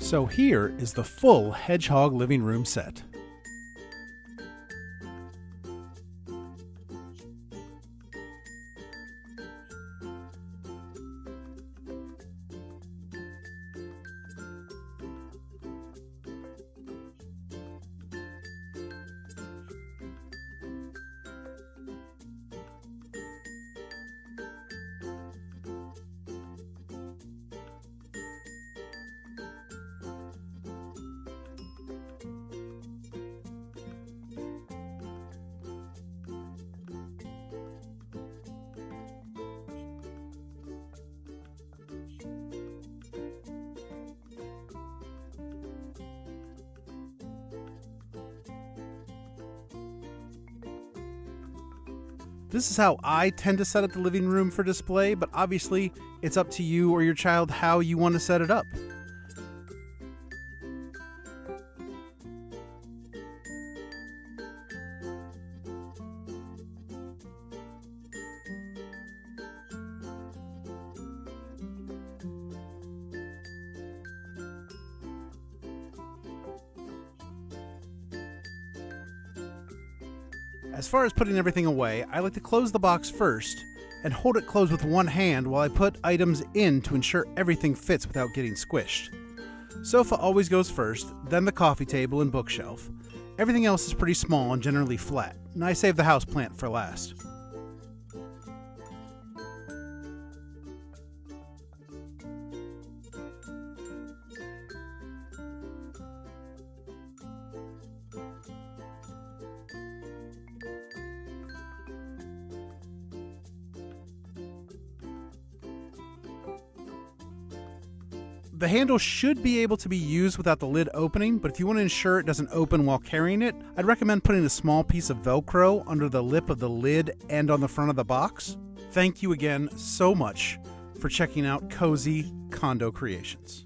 So here is the full hedgehog living room set. This is how I tend to set up the living room for display, but obviously it's up to you or your child how you want to set it up. As far as putting everything away, I like to close the box first and hold it closed with one hand while I put items in to ensure everything fits without getting squished. Sofa always goes first, then the coffee table and bookshelf. Everything else is pretty small and generally flat, and I save the houseplant for last. The handle should be able to be used without the lid opening, but if you want to ensure it doesn't open while carrying it, I'd recommend putting a small piece of Velcro under the lip of the lid and on the front of the box. Thank you again so much for checking out Cozy Condo Creations.